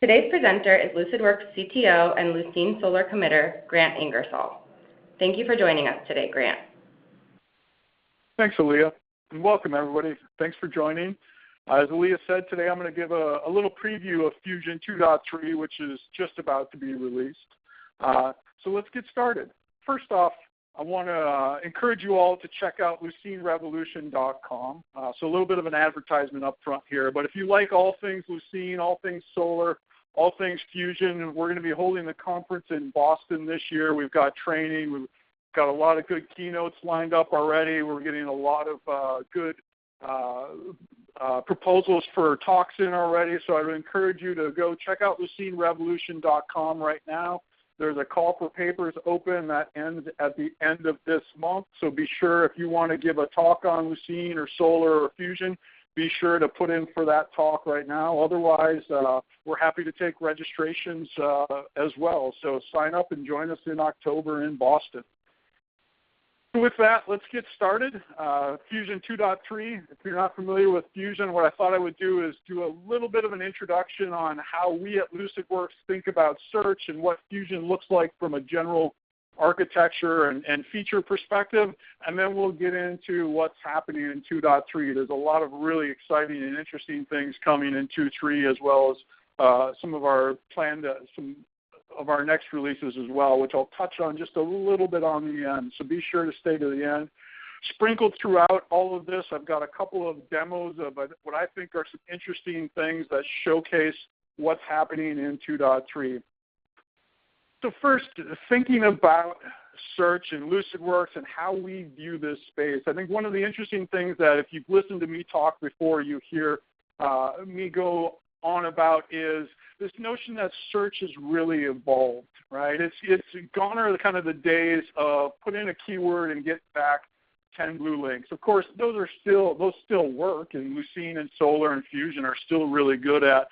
Today's presenter is Lucidworks CTO and Lucene and Solr committer, Grant Ingersoll. Thank you for joining us today, Grant. Thanks, Aaliyah, and welcome everybody. Thanks for joining. As Aaliyah said, today I'm going to give a little preview of Fusion 2.3, which is just about to be released. So let's get started. First off, I want to encourage you all to check out lucinerevolution.com. So a little bit of an advertisement up front here, but if you like all things Lucene, all things Solr, all things Fusion, we're going to be holding the conference in Boston this year. We've got training. We've got a lot of good keynotes lined up already. We're getting a lot of good proposals for talks in already. So I would encourage you to go check out lucinerevolution.com right now. There's a call for papers open that ends at the end of this month. So be sure if you want to give a talk on Lucene or Solr or Fusion, be sure to put in for that talk right now. Otherwise, we're happy to take registrations as well. So sign up and join us in October in Boston. With that, let's get started. Fusion 2.3, if you're not familiar with Fusion, what I thought I would do is do a little bit of an introduction on how we at Lucidworks think about search and what Fusion looks like from a general architecture and feature perspective, and then we'll get into what's happening in 2.3. There's a lot of really exciting and interesting things coming in 2.3, as well as some of our planned, some of our next releases as well, which I'll touch on just a little bit on the end. So be sure to stay to the end. Sprinkled throughout all of this, I've got a couple of demos of what I think are some interesting things that showcase what's happening in 2.3. So first, thinking about search and Lucidworks and how we view this space, I think one of the interesting things that if you've listened to me talk before, you hear me go on about is this notion that search has really evolved, right? It's gone are kind of the days of put in a keyword and get back 10 blue links. Of course, those still work, and Lucene and Solr and Fusion are still really good at,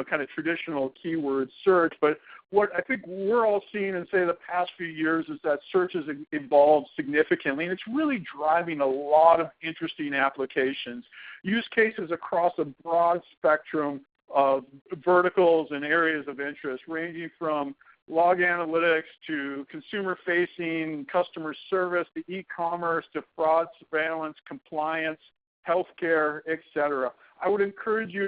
kind of traditional keyword search. But what I think we're all seeing in, say, the past few years is that search has evolved significantly, and it's really driving a lot of interesting applications, use cases across a broad spectrum of verticals and areas of interest, ranging from log analytics to consumer-facing customer service to e-commerce to fraud surveillance, compliance, healthcare, etc. I would encourage you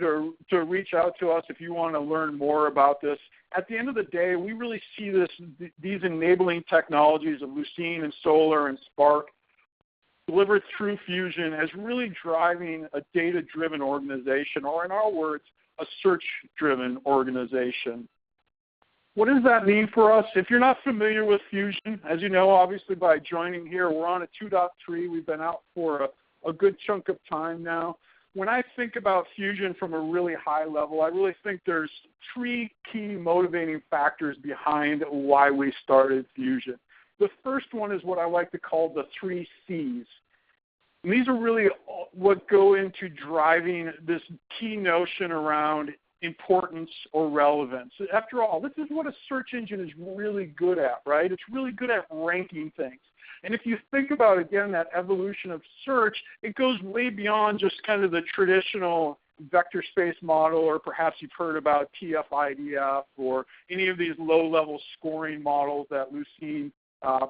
to reach out to us if you want to learn more about this. At the end of the day, we really see these enabling technologies of Lucene and Solr and Spark delivered through Fusion as really driving a data-driven organization, or in our words, a search-driven organization. What does that mean for us? If you're not familiar with Fusion, as you know, obviously by joining here, we're on a 2.3. We've been out for a good chunk of time now. When I think about Fusion from a really high level, I really think there's three key motivating factors behind why we started Fusion. The first one is what I like to call the 3 C's. And these are really what go into driving this key notion around importance or relevance. After all, this is what a search engine is really good at, right? It's really good at ranking things. And if you think about, again, that evolution of search, it goes way beyond just kind of the traditional vector space model, or perhaps you've heard about TF-IDF or any of these low-level scoring models that Lucene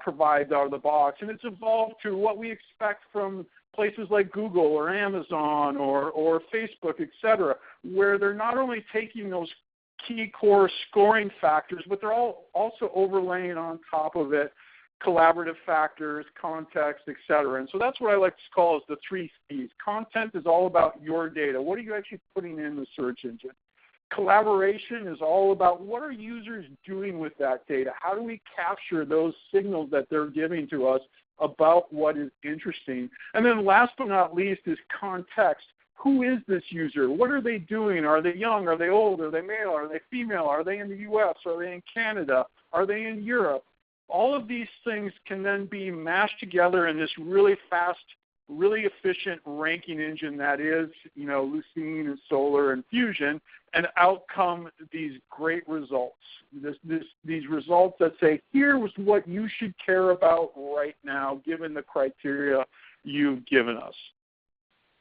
provides out of the box. And it's evolved to what we expect from places like Google or Amazon or Facebook, et cetera, where they're not only taking those key core scoring factors, but they're also overlaying on top of it collaborative factors, context, et cetera. And so that's what I like to call as the 3 C's. Content is all about your data. What are you actually putting in the search engine? Collaboration is all about what are users doing with that data? How do we capture those signals that they're giving to us about what is interesting? And then last but not least is context. Who is this user? What are they doing? Are they young? Are they old? Are they male? Are they female? Are they in the US? Are they in Canada? Are they in Europe? All of these things can then be mashed together in this really fast, really efficient ranking engine that is, Lucene and Solr and Fusion, and out come these great results. These results that say, here's what you should care about right now, given the criteria you've given us.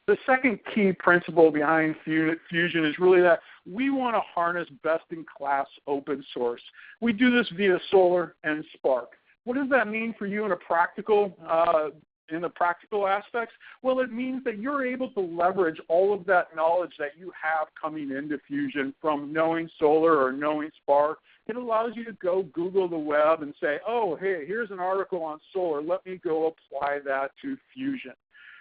The second key principle behind Fusion is really that we want to harness best-in-class open source. We do this via Solr and Spark. What does that mean for you in the practical aspects? Well, it means that you're able to leverage all of that knowledge that you have coming into Fusion from knowing Solr or knowing Spark. It allows you to go Google the web and say, oh, hey, here's an article on Solr. Let me go apply that to Fusion.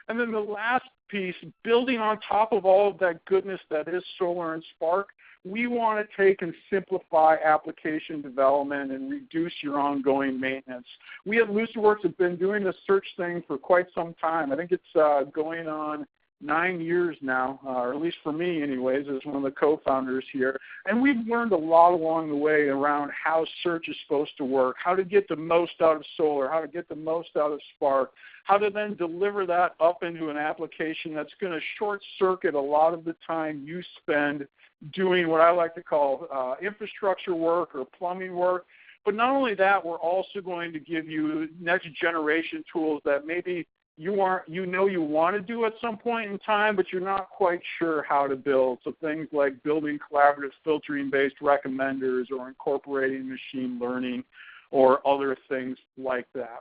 And then the last piece, building on top of all of that goodness that is Solr and Spark, we want to take and simplify application development and reduce your ongoing maintenance. We at Lucidworks have been doing this search thing for quite some time. I think it's going on 9 years now, or at least for me anyways, as one of the co-founders here. And we've learned a lot along the way around how search is supposed to work, how to get the most out of Solr, how to get the most out of Spark, how to then deliver that up into an application that's going to short-circuit a lot of the time you spend doing what I like to call infrastructure work or plumbing work. But not only that, we're also going to give you next-generation tools that maybe you want to do at some point in time, but you're not quite sure how to build. So things like building collaborative filtering-based recommenders or incorporating machine learning or other things like that.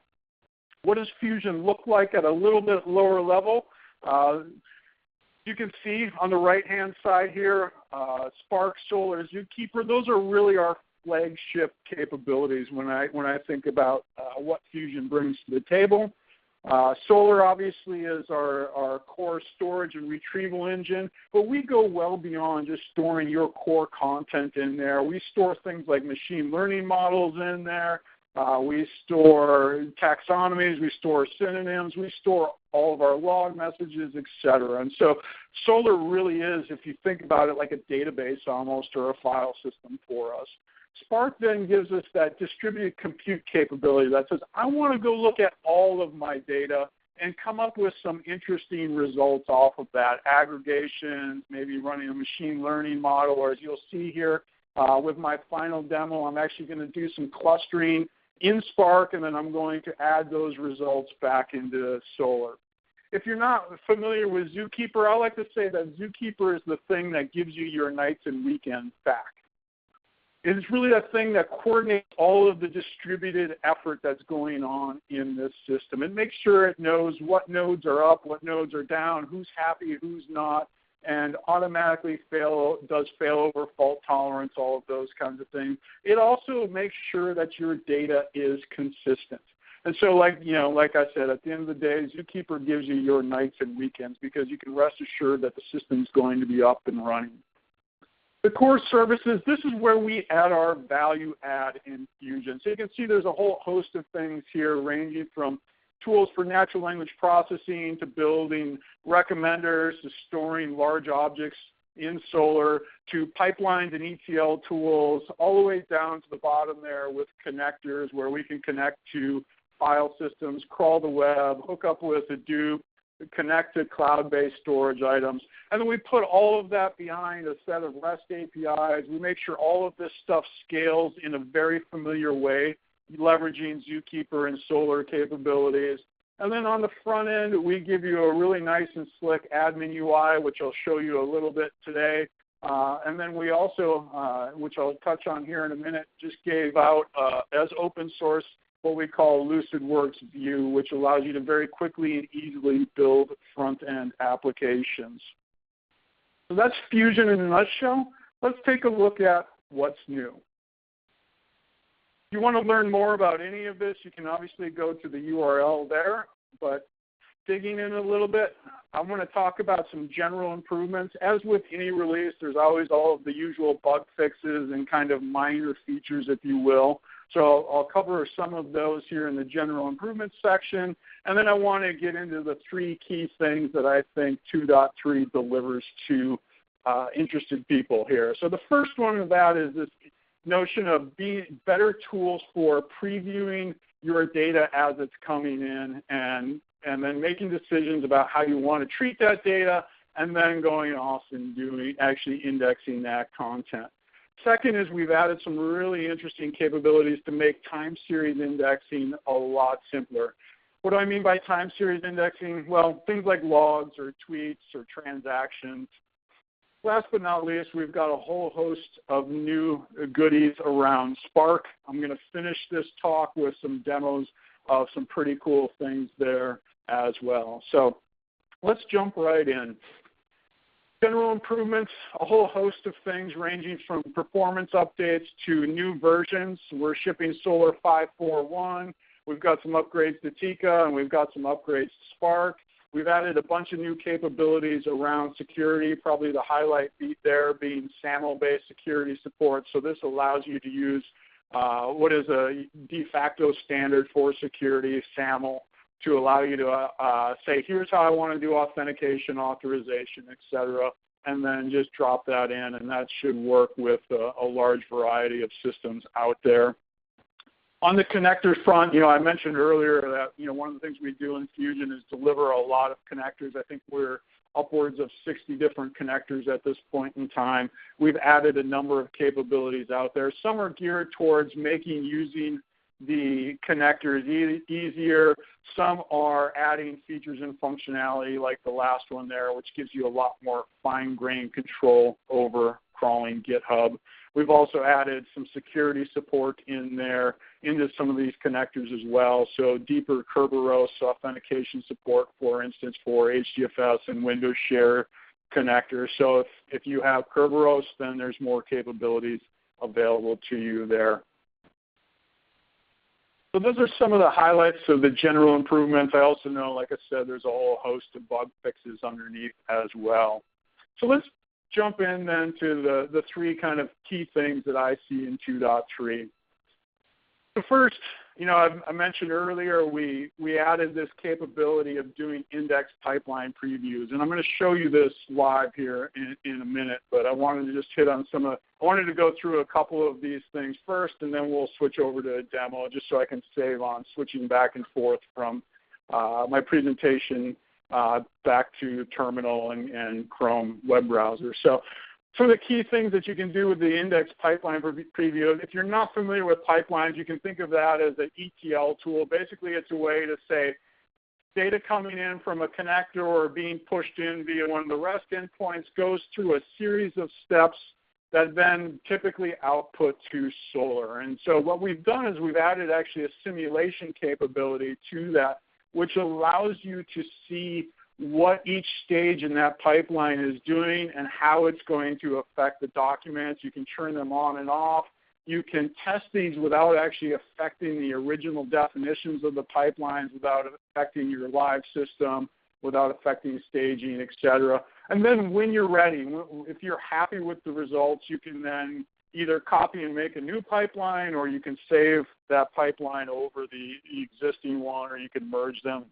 What does Fusion look like at a little bit lower level? You can see on the right-hand side here, Spark, Solr, Zookeeper. Those are really our flagship capabilities when I think about what Fusion brings to the table. Solr obviously is our core storage and retrieval engine, but we go well beyond just storing your core content in there. We store things like machine learning models in there. We store taxonomies, we store synonyms, we store all of our log messages, etc. And so Solr really is, if you think about it, like a database almost or a file system for us. Spark then gives us that distributed compute capability that says, I want to go look at all of my data and come up with some interesting results off of that. Aggregations, maybe running a machine learning model, or as you'll see here with my final demo, I'm actually going to do some clustering in Spark, and then I'm going to add those results back into Solr. If you're not familiar with Zookeeper, I like to say that Zookeeper is the thing that gives you your nights and weekends back. It's really that thing that coordinates all of the distributed effort that's going on in this system. It makes sure it knows what nodes are up, what nodes are down, who's happy, who's not, and automatically does failover, fault tolerance, all of those kinds of things. It also makes sure that your data is consistent. And so like I said, at the end of the day, Zookeeper gives you your nights and weekends because you can rest assured that the system's going to be up and running. The core services, this is where we add our value add in Fusion. So you can see there's a whole host of things here ranging from tools for natural language processing to building recommenders to storing large objects in Solr to pipelines and ETL tools all the way down to the bottom there with connectors where we can connect to file systems, crawl the web, hook up with Hadoop, connect to cloud-based storage items. And then we put all of that behind a set of REST APIs. We make sure all of this stuff scales in a very familiar way, leveraging Zookeeper and Solr capabilities. And then on the front end, we give you a really nice and slick admin UI, which I'll show you a little bit today. And then we also, which I'll touch on here in a minute, just gave out as open source what we call Lucidworks View, which allows you to very quickly and easily build front-end applications. So that's Fusion in a nutshell. Let's take a look at what's new. If you want to learn more about any of this, you can obviously go to the URL there, but digging in a little bit, I want to talk about some general improvements. As with any release, there's always all of the usual bug fixes and kind of minor features, if you will. So I'll cover some of those here in the general improvements section, and then I want to get into the 3 key things that I think 2.3 delivers to interested people here. So the first one of that is this notion of better tools for previewing your data as it's coming in and then making decisions about how you want to treat that data and then going off and actually indexing that content. Second is we've added some really interesting capabilities to make time series indexing a lot simpler. What do I mean by time series indexing? Well, things like logs or tweets or transactions. Last but not least, we've got a whole host of new goodies around Spark. I'm going to finish this talk with some demos of some pretty cool things there as well. So let's jump right in. General improvements, a whole host of things ranging from performance updates to new versions. We're shipping Solr 5.4.1. We've got some upgrades to Tika, and we've got some upgrades to Spark. We've added a bunch of new capabilities around security, probably the highlight there being SAML-based security support. So this allows you to use what is a de facto standard for security, SAML, to allow you to say, here's how I want to do authentication, authorization, et cetera, and then just drop that in, and that should work with a large variety of systems out there. On the connector front, I mentioned earlier that, one of the things we do in Fusion is deliver a lot of connectors. I think we're upwards of 60 different connectors at this point in time. We've added a number of capabilities out there. Some are geared towards making using the connectors easier. Some are adding features and functionality like the last one there, which gives you a lot more fine-grained control over crawling GitHub. We've also added some security support in there into some of these connectors as well. So deeper Kerberos authentication support, for instance, for HDFS and Windows Share connectors. So if you have Kerberos, then there's more capabilities available to you there. So those are some of the highlights of the general improvements. I also know, like I said, there's a whole host of bug fixes underneath as well. So let's jump in then to the three kind of key things that I see in 2.3. So first, I mentioned earlier we added this capability of doing index pipeline previews, and I'm going to show you this live here in a minute, but I wanted to just hit on I wanted to go through a couple of these things first, and then we'll switch over to a demo just so I can save on switching back and forth from my presentation back to Terminal and Chrome web browser. So some of the key things that you can do with the index pipeline preview, if you're not familiar with pipelines, you can think of that as an ETL tool. Basically, it's a way to say data coming in from a connector or being pushed in via one of the REST endpoints goes through a series of steps that then typically output to Solr. And so what we've done is we've added actually a simulation capability to that, which allows you to see what each stage in that pipeline is doing and how it's going to affect the documents. You can turn them on and off. You can test these without actually affecting the original definitions of the pipelines, without affecting your live system, without affecting staging, et cetera. And then when you're ready, if you're happy with the results, you can then either copy and make a new pipeline, or you can save that pipeline over the existing one, or you can merge them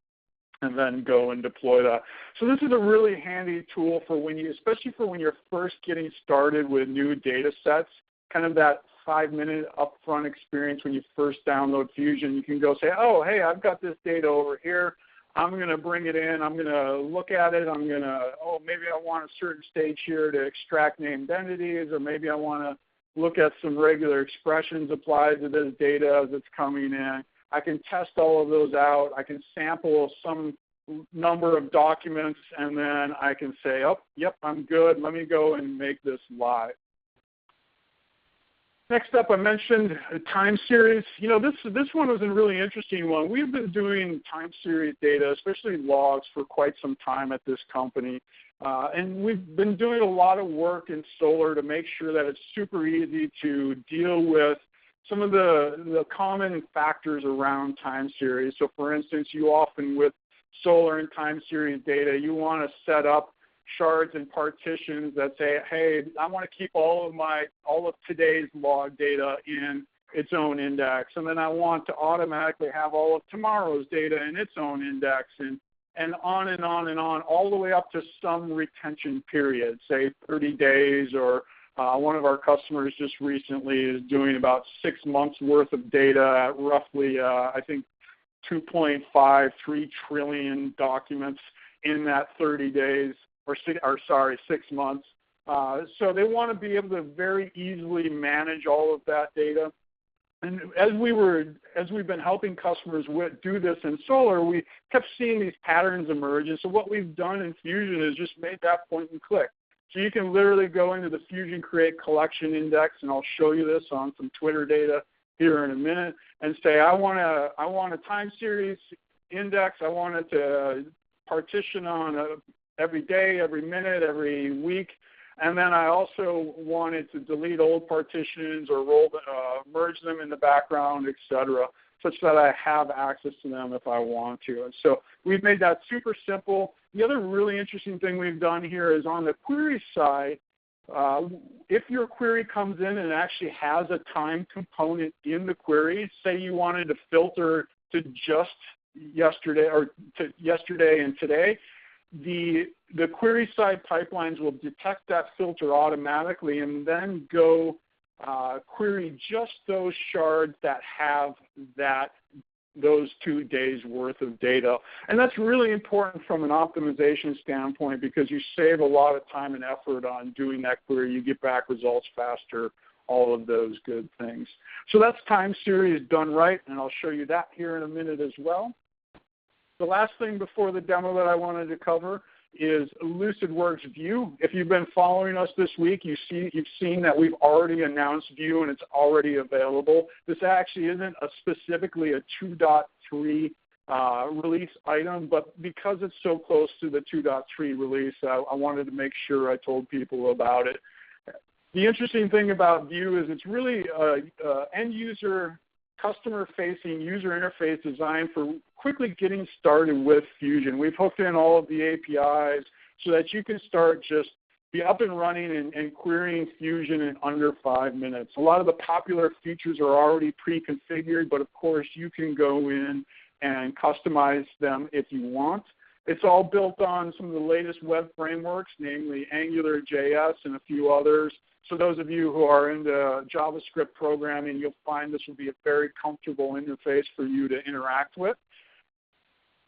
and then go and deploy that. So this is a really handy tool for especially for when you're first getting started with new data sets, kind of that 5-minute upfront experience when you first download Fusion. You can go say, oh, hey, I've got this data over here. I'm going to bring it in. I'm going to look at it. Maybe I want a certain stage here to extract named entities, or maybe I want to look at some regular expressions applied to this data as it's coming in. I can test all of those out. I can sample some number of documents, and then I can say, oh, yep, I'm good. Let me go and make this live. Next up, I mentioned a time series. This one was a really interesting one. We've been doing time series data, especially logs, for quite some time at this company. And we've been doing a lot of work in Solr to make sure that it's super easy to deal with some of the common factors around time series. So for instance, you often with Solr and time series data, you want to set up shards and partitions that say, hey, I want to keep all of today's log data in its own index, and then I want to automatically have all of tomorrow's data in its own index, and on and on and on, all the way up to some retention period, say 30 days, or one of our customers just recently is doing about 6 months worth of data at roughly, I think, 2.53 trillion documents in that 30 days, or 6 months. So they want to be able to very easily manage all of that data. And as we've been helping customers do this in Solr, we kept seeing these patterns emerge. And so what we've done in Fusion is just made that point and click. So you can literally go into the Fusion Create Collection Index, and I'll show you this on some Twitter data here in a minute, and say I want a time series index. I want it to partition on every day, every minute, every week, and then I also wanted to delete old partitions or merge them in the background, etc., such that I have access to them if I want to. And so we've made that super simple. The other really interesting thing we've done here is on the query side, if your query comes in and actually has a time component in the query, say you wanted to filter to just yesterday or to yesterday and today, the query side pipelines will detect that filter automatically and then go query just those shards that have those 2 days worth of data. And that's really important from an optimization standpoint because you save a lot of time and effort on doing that query. You get back results faster, all of those good things. So that's time series done right, and I'll show you that here in a minute as well. The last thing before the demo that I wanted to cover is Lucidworks View. If you've been following us this week, you've seen that we've already announced View and it's already available. This actually isn't specifically a 2.3 release item, but because it's so close to the 2.3 release, I wanted to make sure I told people about it. The interesting thing about View is it's really end-user, customer-facing user interface designed for quickly getting started with Fusion. We've hooked in all of the APIs so that you can start just be up and running and querying Fusion in under 5 minutes. A lot of the popular features are already pre-configured, but of course you can go in and customize them if you want. It's all built on some of the latest web frameworks, namely AngularJS and a few others. So those of you who are into JavaScript programming, you'll find this will be a very comfortable interface for you to interact with.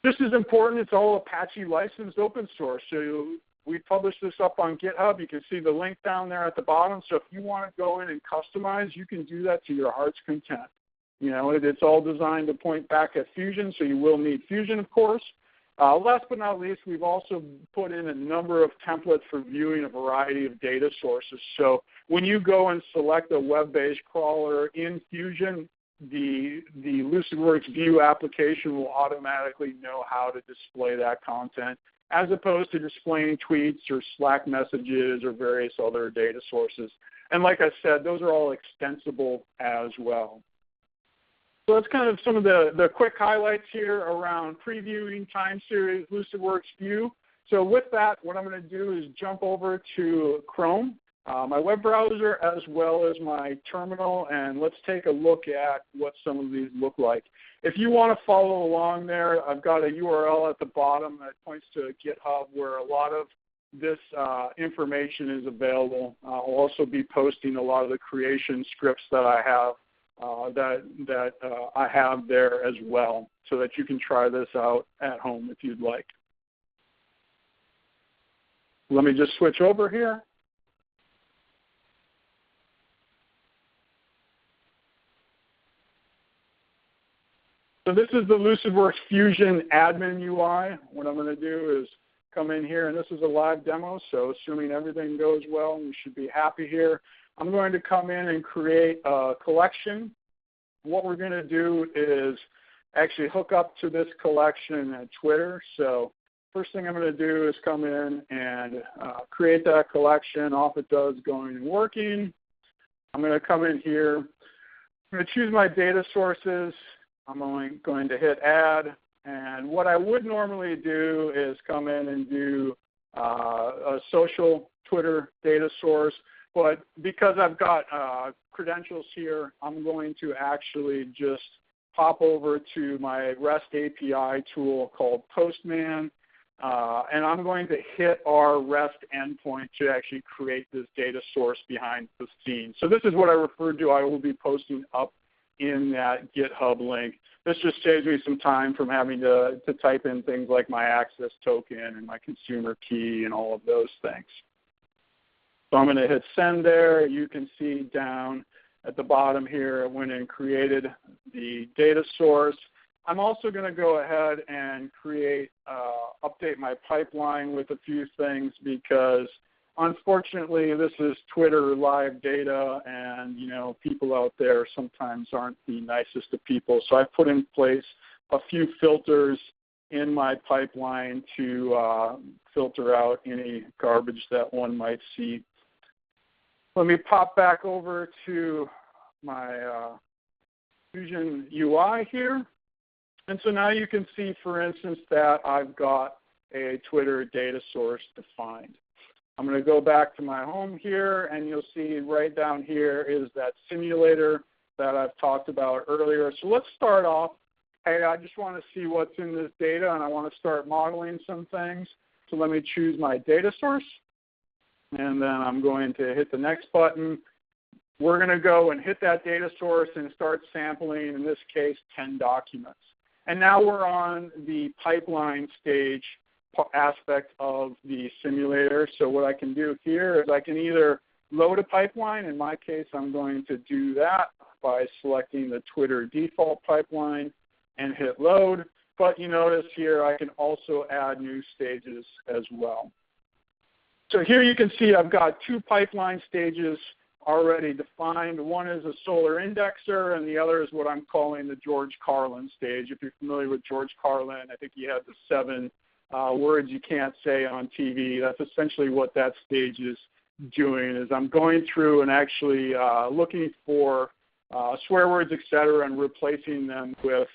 Just as important, it's all Apache licensed open source. So we published this up on GitHub. You can see the link down there at the bottom. So if you want to go in and customize, you can do that to your heart's content. You know, it's all designed to point back at Fusion, so you will need Fusion, of course. Last but not least, we've also put in a number of templates for viewing a variety of data sources. So when you go and select a web-based crawler in Fusion, the Lucidworks View application will automatically know how to display that content, as opposed to displaying tweets or Slack messages or various other data sources. And like I said, those are all extensible as well. So that's kind of some of the quick highlights here around previewing time series Lucidworks View. So with that, what I'm going to do is jump over to Chrome, my web browser, as well as my terminal, and let's take a look at what some of these look like. If you want to follow along there, I've got a URL at the bottom that points to GitHub where a lot of this information is available. I'll also be posting a lot of the creation scripts that I have. I have there as well, so that you can try this out at home if you'd like. Let me just switch over here. So this is the Lucidworks Fusion admin UI. What I'm going to do is come in here, and this is a live demo, so assuming everything goes well, we should be happy here. I'm going to come in and create a collection. What we're going to do is actually hook up to this collection at Twitter. So first thing I'm going to do is come in and create that collection. Off it does going and working. I'm going to come in here. I'm going to choose my data sources. I'm only going to hit add. And what I would normally do is come in and do a social Twitter data source. But because I've got credentials here, I'm going to actually just pop over to my REST API tool called Postman, and I'm going to hit our REST endpoint to actually create this data source behind the scenes. So this is what I referred to. I will be posting up in that GitHub link. This just saves me some time from having to type in things like my access token and my consumer key and all of those things. So I'm going to hit send there. You can see down at the bottom here, I went and created the data source. I'm also going to go ahead and update my pipeline with a few things because unfortunately, this is Twitter live data, and, people out there sometimes aren't the nicest of people. So I've put in place a few filters in my pipeline to filter out any garbage that one might see. Let me pop back over to my Fusion UI here. And so now you can see, for instance, that I've got a Twitter data source defined. I'm going to go back to my home here, and you'll see right down here is that simulator that I've talked about earlier. So let's start off. Hey, I just want to see what's in this data, and I want to start modeling some things. So let me choose my data source, and then I'm going to hit the next button. We're going to go and hit that data source and start sampling, in this case, 10 documents. And now we're on the pipeline stage aspect of the simulator. So what I can do here is I can either load a pipeline. In my case, I'm going to do that by selecting the Twitter default pipeline and hit load. But you notice here I can also add new stages as well. So here you can see I've got two pipeline stages already defined. One is a Solr indexer, and the other is what I'm calling the George Carlin stage. If you're familiar with George Carlin, I think he had the 7 words you can't say on TV. That's essentially what that stage is doing, is I'm going through and actually looking for swear words, etc., and replacing them with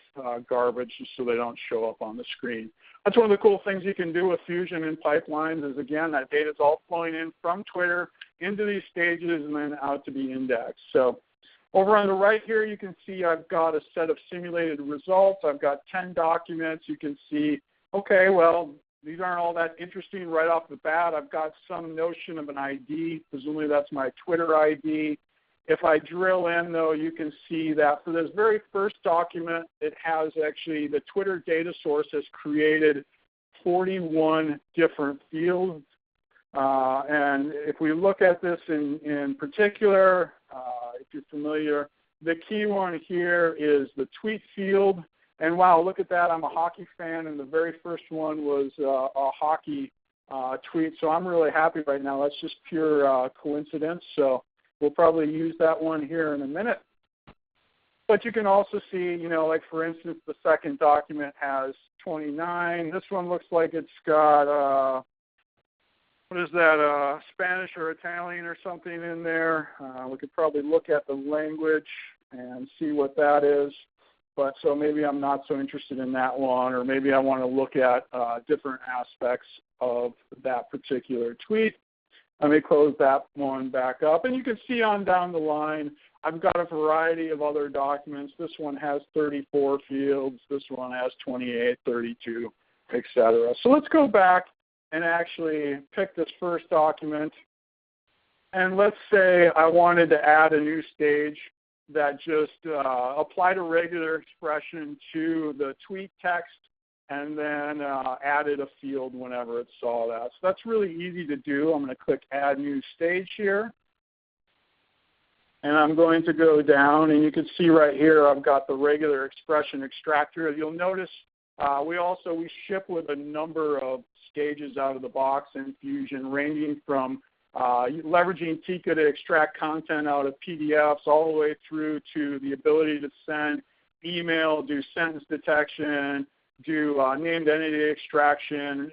garbage so they don't show up on the screen. That's one of the cool things you can do with Fusion and pipelines is, again, that data is all flowing in from Twitter into these stages and then out to be indexed. So over on the right here, you can see I've got a set of simulated results. I've got 10 documents. You can see, okay, well, these aren't all that interesting right off the bat. I've got some notion of an ID. Presumably that's my Twitter ID. If I drill in, though, you can see that for this very first document, it has actually the Twitter data source has created 41 different fields. And if we look at this in particular, if you're familiar, the key one here is the tweet field. And wow, look at that. I'm a hockey fan, and the very first one was a hockey tweet. So I'm really happy right now. That's just pure coincidence. So we'll probably use that one here in a minute. But you can also see, like for instance, the second document has 29. This one looks like it's got, what is that, Spanish or Italian or something in there. We could probably look at the language and see what that is. But so maybe I'm not so interested in that one, or maybe I want to look at different aspects of that particular tweet. Let me close that one back up. And you can see on down the line, I've got a variety of other documents. This one has 34 fields. This one has 28, 32, etc. So let's go back and actually pick this first document. And let's say I wanted to add a new stage that just applied a regular expression to the tweet text and then added a field whenever it saw that. So that's really easy to do. I'm going to click Add New Stage here. And I'm going to go down, and you can see right here I've got the regular expression extractor. You'll notice we ship with a number of stages out of the box in Fusion, ranging from leveraging Tika to extract content out of PDFs all the way through to the ability to send email, do sentence detection, do named entity extraction,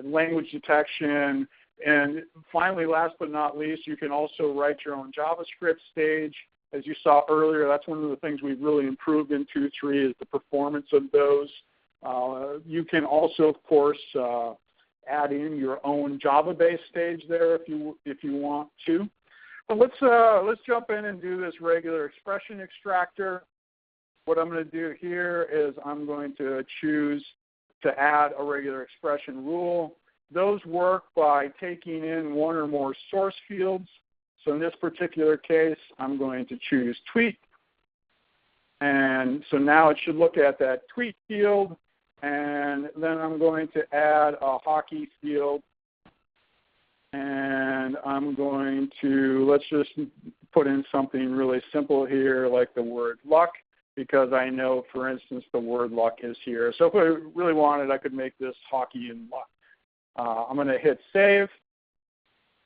language detection, and finally, last but not least, you can also write your own JavaScript stage. As you saw earlier, that's one of the things we've really improved in 2.3 is the performance of those. You can also, of course, add in your own Java-based stage there if you want to. But let's jump in and do this regular expression extractor. What I'm going to do here is I'm going to choose to add a regular expression rule. Those work by taking in one or more source fields. So in this particular case, I'm going to choose tweet. And so now it should look at that tweet field. And then I'm going to add a hockey field. And I'm going to, let's just put in something really simple here, like the word luck, because I know, for instance, the word luck is here. So if I really wanted, I could make this hockey and luck. I'm going to hit save.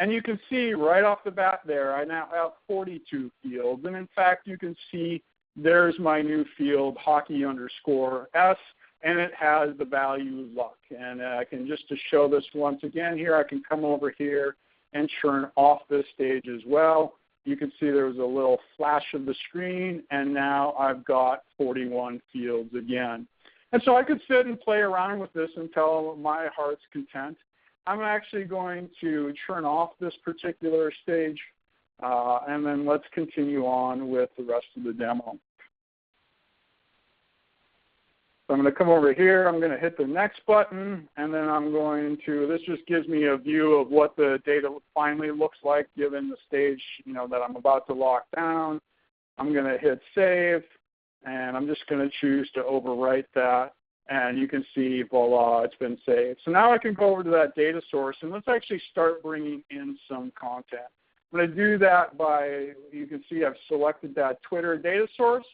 And you can see right off the bat there, I now have 42 fields. And in fact, you can see there's my new field, hockey_S, and it has the value luck. And I can, just to show this once again here, I can come over here and turn off this stage as well. You can see there was a little flash of the screen, and now I've got 41 fields again. And so I could sit and play around with this until my heart's content. I'm actually going to turn off this particular stage, and then let's continue on with the rest of the demo. So I'm going to come over here, I'm going to hit the next button, and then I'm going to, this just gives me a view of what the data finally looks like given the stage, that I'm about to lock down. I'm going to hit save, and I'm just going to choose to overwrite that, and you can see, voila, it's been saved. So now I can go over to that data source, and let's actually start bringing in some content. I'm going to do that by, you can see I've selected that Twitter data source,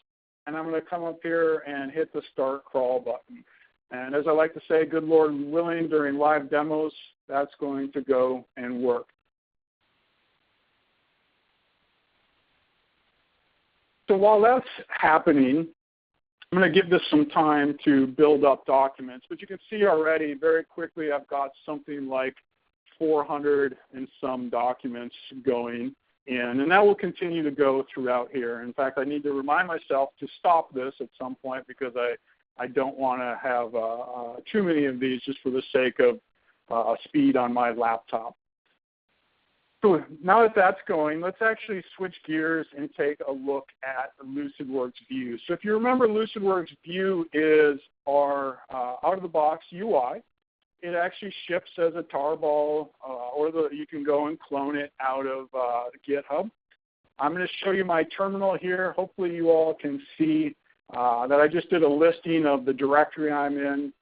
and I'm going to come up here and hit the Start Crawl button. And as I like to say, good Lord willing, during live demos, that's going to go and work. So while that's happening, I'm going to give this some time to build up documents. But you can see already very quickly I've got something like 400 and some documents going in, and that will continue to go throughout here. In fact, I need to remind myself to stop this at some point because I don't want to have too many of these just for the sake of speed on my laptop. So now that that's going, let's actually switch gears and take a look at Lucidworks View. So if you remember, Lucidworks View is our out-of-the-box UI. It actually ships as a tarball, or you can go and clone it out of GitHub. I'm going to show you my terminal here. Hopefully you all can see that I just did a listing of the directory I'm in.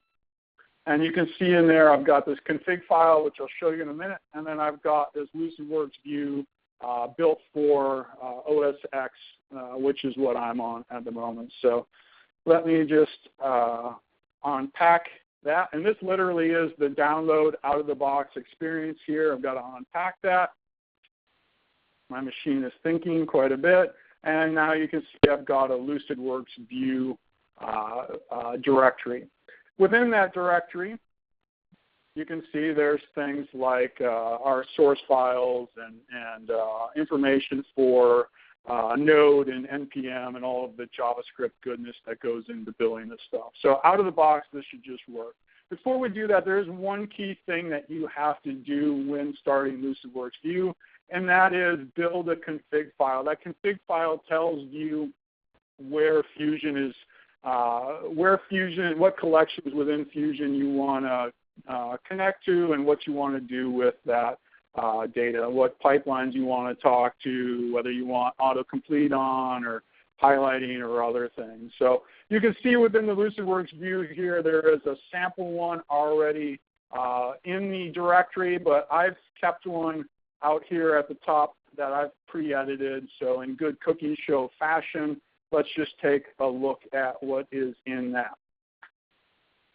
And you can see in there I've got this config file, which I'll show you in a minute, and then I've got this Lucidworks View built for OS X, which is what I'm on at the moment. So let me just unpack that. And this literally is the download out-of-the-box experience here. I've got to unpack that. My machine is thinking quite a bit. And now you can see I've got a Lucidworks View directory. Within that directory, you can see there's things like our source files and information for Node and NPM and all of the JavaScript goodness that goes into building this stuff. So out of the box, this should just work. Before we do that, there is one key thing that you have to do when starting Lucidworks View, and that is build a config file. That config file tells you where Fusion is, what collections within Fusion you want to connect to, and what you want to do with that data, what pipelines you want to talk to, whether you want autocomplete on or highlighting or other things. So you can see within the Lucidworks View here there is a sample one already in the directory, but I've kept one out here at the top that I've pre-edited. So in good cookie show fashion, let's just take a look at what is in that.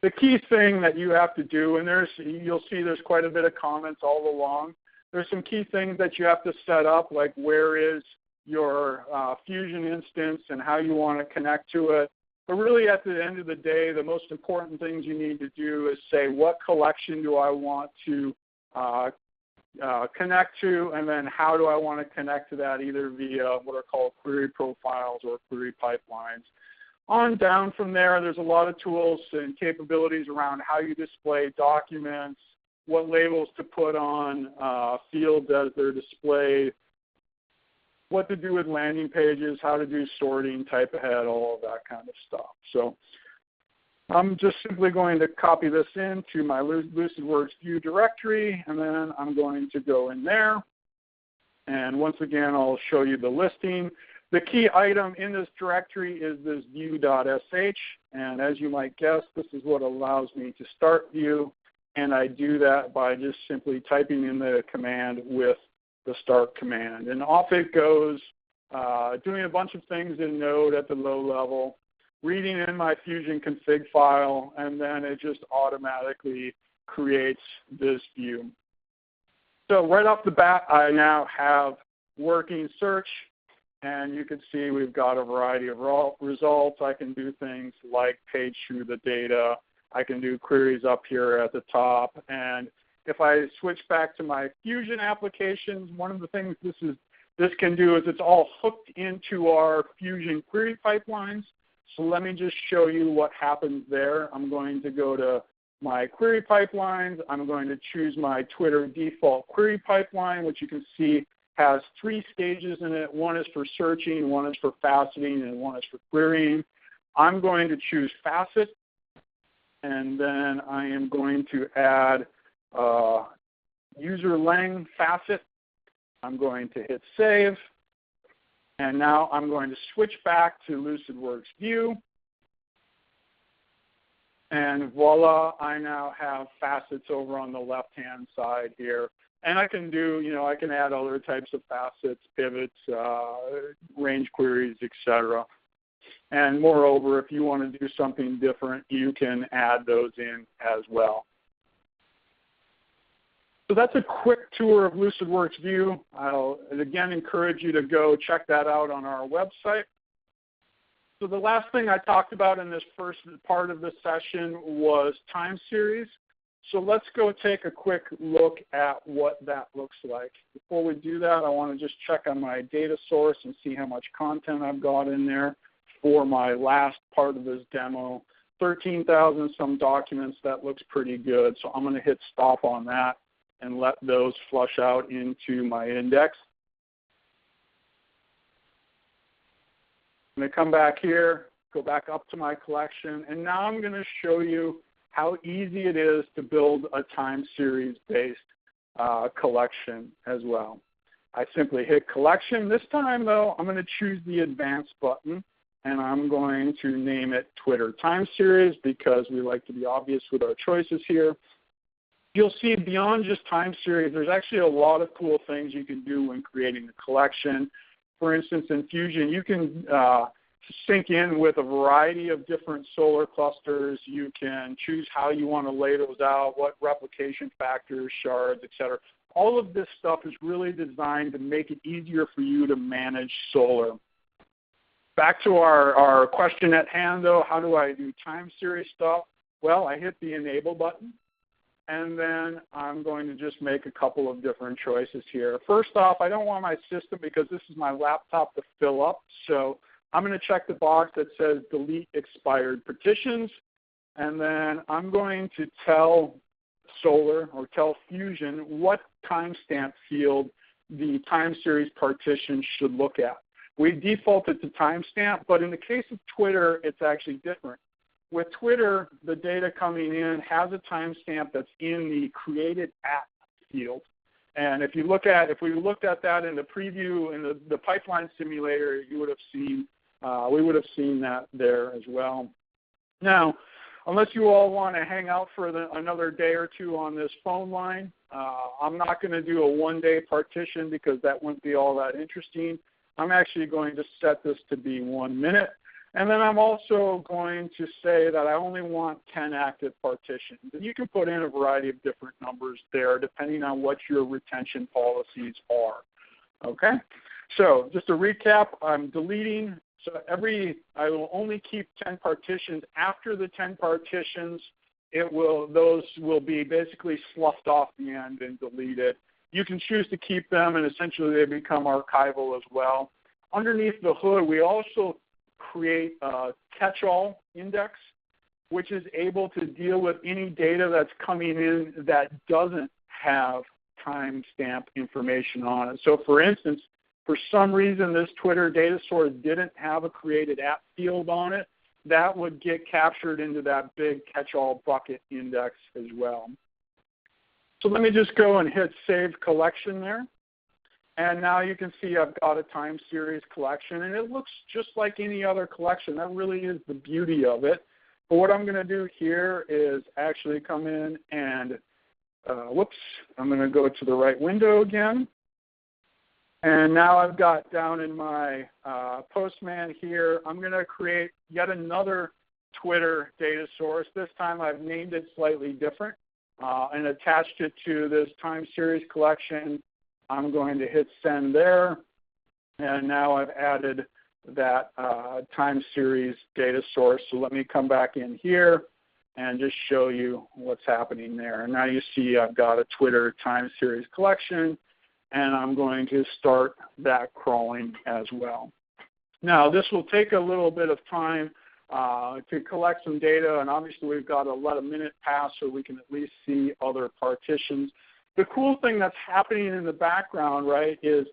The key thing that you have to do, and you'll see there's quite a bit of comments all along, there's some key things that you have to set up, like where is your Fusion instance and how you want to connect to it. But really at the end of the day, the most important things you need to do is say what collection do I want to connect to, and then how do I want to connect to that, either via what are called query profiles or query pipelines. On down from there, there's a lot of tools and capabilities around how you display documents, what labels to put on fields as they're displayed, what to do with landing pages, how to do sorting, type ahead, all of that kind of stuff. So I'm just simply going to copy this into my Lucidworks View directory, and then I'm going to go in there. And once again, I'll show you the listing. The key item in this directory is this view.sh, and as you might guess, this is what allows me to start View, and I do that by just simply typing in the command with the start command. And off it goes, doing a bunch of things in Node at the low level, reading in my Fusion config file, and then it just automatically creates this view. So right off the bat, I now have working search, and you can see we've got a variety of results. I can do things like page through the data. I can do queries up here at the top. And if I switch back to my Fusion applications, one of the things this can do is it's all hooked into our Fusion query pipelines. So let me just show you what happens there. I'm going to go to my query pipelines. I'm going to choose my Twitter default query pipeline, which you can see has 3 stages in it. One is for searching, one is for faceting, and one is for querying. I'm going to choose facet, and then I am going to add user lang facet. I'm going to hit save, and now I'm going to switch back to Lucidworks View. And voila, I now have facets over on the left-hand side here. And I can do, I can add other types of facets, pivots, range queries, etc. And moreover, if you want to do something different, you can add those in as well. So that's a quick tour of Lucidworks View. I'll again encourage you to go check that out on our website. So the last thing I talked about in this first part of the session was time series. So let's go take a quick look at what that looks like. Before we do that, I want to just check on my data source and see how much content I've got in there for my last part of this demo. 13,000 some documents, that looks pretty good. So I'm going to hit stop on that and let those flush out into my index. I'm going to come back here, go back up to my collection, and now I'm going to show you how easy it is to build a time series-based collection as well. I simply hit collection. This time, though, I'm going to choose the advanced button, and I'm going to name it Twitter Time Series because we like to be obvious with our choices here. You'll see beyond just time series, there's actually a lot of cool things you can do when creating a collection. For instance, in Fusion, you can sync in with a variety of different Solr clusters. You can choose how you want to lay those out, what replication factors, shards, etc. All of this stuff is really designed to make it easier for you to manage Solr. Back to our question at hand, though, how do I do time series stuff? Well, I hit the enable button, and then I'm going to just make a couple of different choices here. First off, I don't want my system, because this is my laptop, to fill up. So I'm going to check the box that says delete expired partitions. And then I'm going to tell Solr, or tell Fusion, what timestamp field the time series partition should look at. We defaulted to timestamp, but in the case of Twitter, it's actually different. With Twitter, the data coming in has a timestamp that's in the created at field. And if we looked at that in the preview in the pipeline simulator, you would have seen we would have seen that there as well. Now, unless you all want to hang out for another day or two on this phone line, I'm not going to do a one-day partition because that wouldn't be all that interesting. I'm actually going to set this to be 1 minute. And then I'm also going to say that I only want 10 active partitions. And you can put in a variety of different numbers there depending on what your retention policies are. Okay? So just to recap, I'm deleting. So I will only keep 10 partitions. After the 10 partitions, those will be basically sloughed off the end and deleted. You can choose to keep them, and essentially they become archival as well. Underneath the hood, we also create a catch-all index, which is able to deal with any data that's coming in that doesn't have timestamp information on it. So for instance, for some reason this Twitter data source didn't have a created at field on it, that would get captured into that big catch-all bucket index as well. So let me just go and hit Save Collection there. And now you can see I've got a time series collection, and it looks just like any other collection. That really is the beauty of it. But what I'm going to do here is actually come in and, I'm going to go to the right window again. And now I've got down in my Postman here, I'm going to create yet another Twitter data source. This time I've named it slightly different. and attached it to this time series collection. I'm going to hit send there, and now I've added that time series data source. So let me come back in here and just show you what's happening there. And now you see I've got a Twitter time series collection, and I'm going to start that crawling as well. Now, this will take a little bit of time to collect some data, and obviously we've got to let a minute pass so we can at least see other partitions. The cool thing that's happening in the background, right, is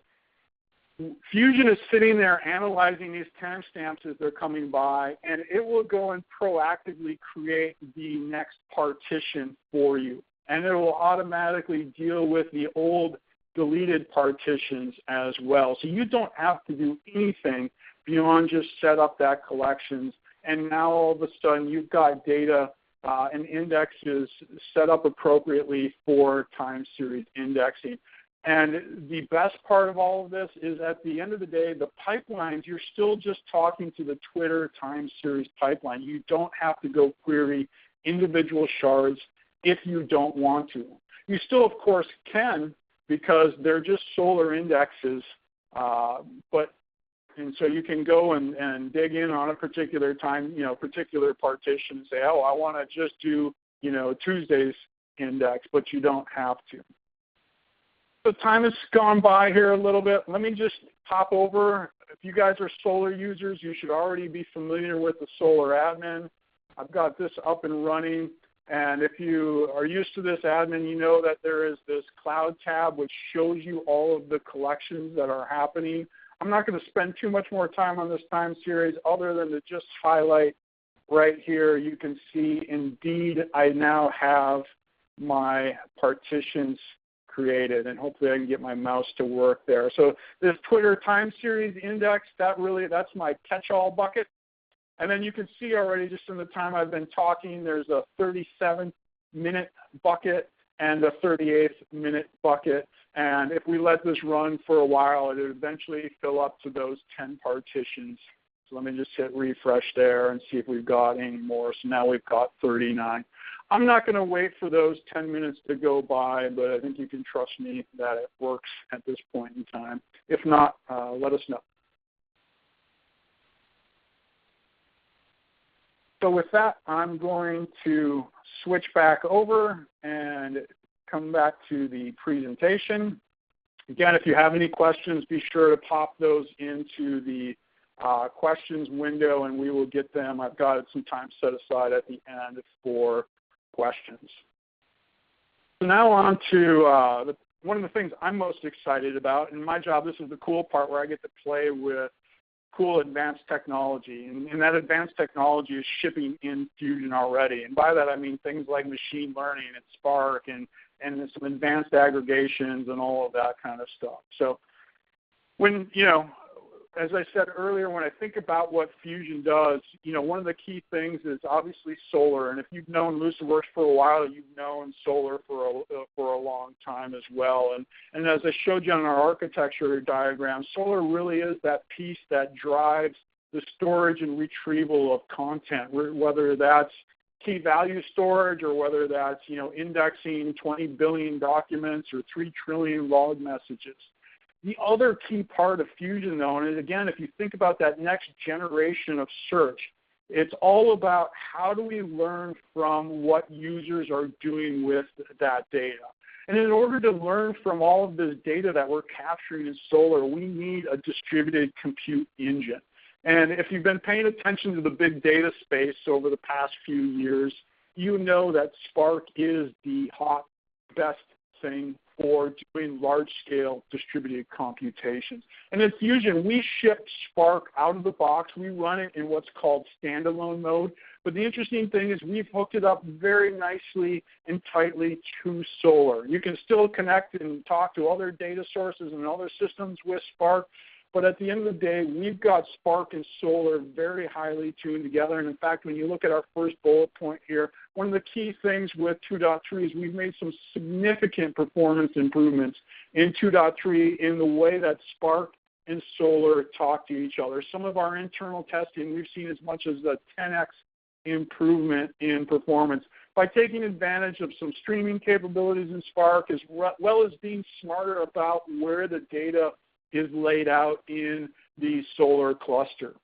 Fusion is sitting there analyzing these timestamps as they're coming by, and it will go and proactively create the next partition for you. And it will automatically deal with the old deleted partitions as well. So you don't have to do anything beyond just set up that collections. And now all of a sudden you've got data and indexes set up appropriately for time series indexing. And the best part of all of this is at the end of the day, the pipelines, you're still just talking to the Twitter time series pipeline. You don't have to go query individual shards if you don't want to. You still, of course, can because they're just Solr indexes, and so you can go and dig in on a particular time, particular partition and say, oh, I want to just do, Tuesday's index, but you don't have to. So time has gone by here a little bit. Let me just pop over. If you guys are Solr users, you should already be familiar with the Solr admin. I've got this up and running. And if you are used to this admin, you know that there is this cloud tab which shows you all of the collections that are happening. I'm not going to spend too much more time on this time series other than to just highlight right here. You can see, indeed, I now have my partitions created, and hopefully I can get my mouse to work there. So this Twitter time series index, that's my catch-all bucket. And then you can see already just in the time I've been talking, there's a 37-minute bucket and a 38th-minute bucket. And if we let this run for a while, it will eventually fill up to those 10 partitions. So let me just hit refresh there and see if we've got any more. So now we've got 39. I'm not going to wait for those 10 minutes to go by, but I think you can trust me that it works at this point in time. If not, let us know. So with that, I'm going to switch back over and come back to the presentation. Again, if you have any questions, be sure to pop those into the questions window, and we will get them. I've got some time set aside at the end for questions. So now on to one of the things I'm most excited about. In my job, this is the cool part where I get to play with cool advanced technology. And that advanced technology is shipping in Fusion already. And by that I mean things like machine learning and Spark and some advanced aggregations and all of that kind of stuff. So when, as I said earlier, when I think about what Fusion does, one of the key things is obviously Solr. And if you've known Lucidworks for a while, you've known Solr for a long time as well. And as I showed you on our architecture diagram, Solr really is that piece that drives the storage and retrieval of content, whether that's key value storage or whether that's, indexing 20 billion documents or 3 trillion log messages. The other key part of Fusion, though, and again, if you think about that next generation of search, it's all about how do we learn from what users are doing with that data. And in order to learn from all of this data that we're capturing in Solr, we need a distributed compute engine. And if you've been paying attention to the big data space over the past few years, you know that Spark is the hot, best thing for doing large-scale distributed computations. And in Fusion, we ship Spark out of the box. We run it in what's called standalone mode. But the interesting thing is we've hooked it up very nicely and tightly to Solr. You can still connect and talk to other data sources and other systems with Spark. But at the end of the day, we've got Spark and Solr very highly tuned together. And in fact, when you look at our first bullet point here, one of the key things with 2.3 is we've made some significant performance improvements in 2.3 in the way that Spark and Solr talk to each other. Some of our internal testing, we've seen as much as a 10x improvement in performance by taking advantage of some streaming capabilities in Spark, as well as being smarter about where the data is laid out in the Solr cluster.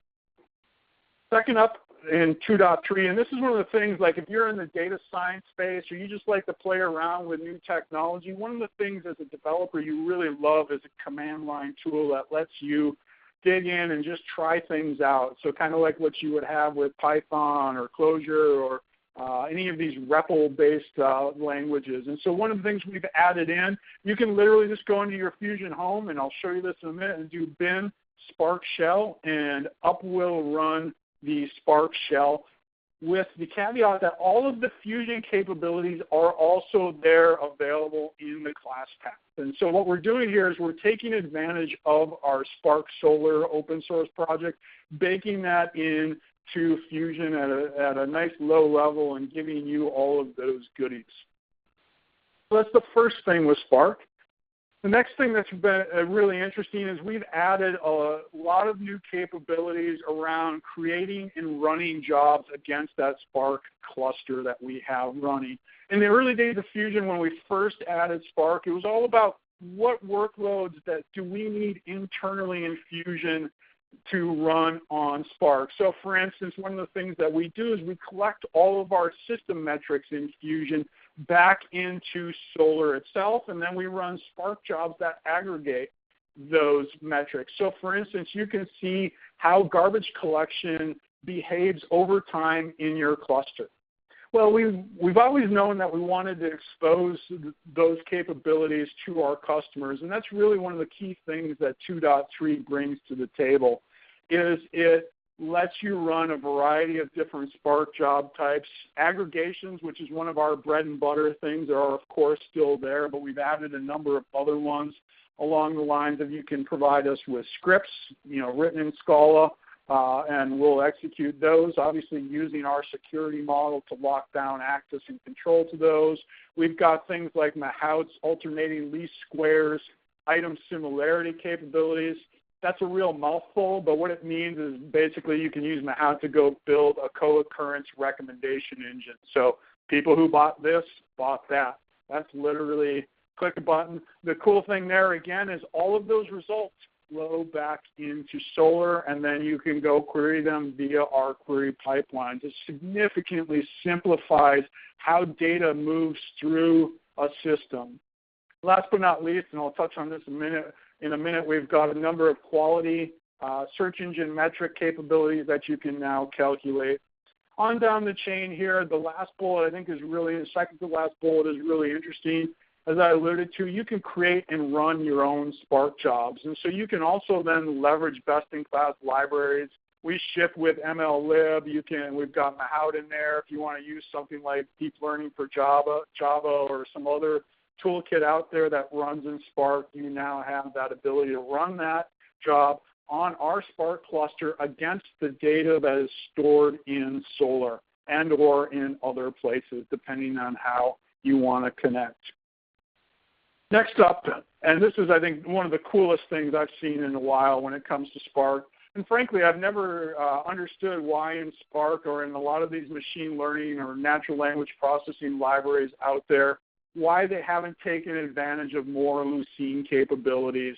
Second up in 2.3, and this is one of the things, like if you're in the data science space or you just like to play around with new technology, one of the things as a developer you really love is a command line tool that lets you dig in and just try things out. So kind of like what you would have with Python or Clojure or any of these REPL-based languages. And so one of the things we've added in, you can literally just go into your Fusion home, and I'll show you this in a minute, and do bin Spark shell, and up will run the Spark shell, with the caveat that all of the Fusion capabilities are also there available in the class path. And so what we're doing here is we're taking advantage of our Spark Solr open source project, baking that in to Fusion at a nice low level and giving you all of those goodies. So that's the first thing with Spark. The next thing that's been really interesting is we've added a lot of new capabilities around creating and running jobs against that Spark cluster that we have running. In the early days of Fusion, when we first added Spark, it was all about what workloads that do we need internally in Fusion to run on Spark. So for instance, one of the things that we do is we collect all of our system metrics in Fusion back into Solr itself, and then we run Spark jobs that aggregate those metrics. So for instance, you can see how garbage collection behaves over time in your cluster. Well, we've always known that we wanted to expose those capabilities to our customers, and that's really one of the key things that 2.3 brings to the table, is it lets you run a variety of different Spark job types. Aggregations, which is one of our bread and butter things, are of course still there, but we've added a number of other ones along the lines of you can provide us with scripts, written in Scala, and we'll execute those, obviously using our security model to lock down access and control to those. We've got things like Mahout's alternating least squares, item similarity capabilities. That's a real mouthful, but what it means is basically you can use Mahout to go build a co-occurrence recommendation engine. So people who bought this, bought that. That's literally click a button. The cool thing there, again, is all of those results flow back into Solr, and then you can go query them via our query pipelines. It significantly simplifies how data moves through a system. Last but not least, and I'll touch on this in a minute, we've got a number of quality search engine metric capabilities that you can now calculate. On down the chain here, the last bullet I think is really, the second to last bullet is really interesting. As I alluded to, you can create and run your own Spark jobs. And so you can also then leverage best-in-class libraries. We ship with MLlib. We've got Mahout in there. If you want to use something like deep learning for Java or some other toolkit out there that runs in Spark, you now have that ability to run that job on our Spark cluster against the data that is stored in Solr and or in other places, depending on how you want to connect. Next up, and this is, I think, one of the coolest things I've seen in a while when it comes to Spark, and frankly, I've never understood why in Spark or in a lot of these machine learning or natural language processing libraries out there, why they haven't taken advantage of more Lucene capabilities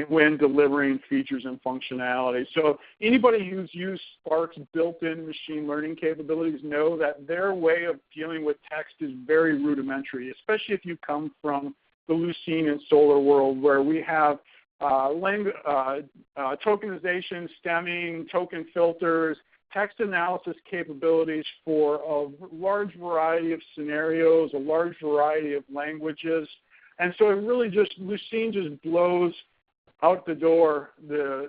when delivering features and functionality. So anybody who's used Spark's built-in machine learning capabilities know that their way of dealing with text is very rudimentary, especially if you come from the Lucene and Solr world, where we have tokenization, stemming, token filters, text analysis capabilities for a large variety of scenarios, a large variety of languages. And so it really just, Lucene just blows out the door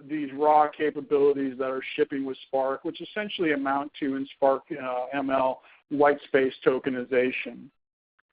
these raw capabilities that are shipping with Spark, which essentially amount to, in Spark ML, white space tokenization.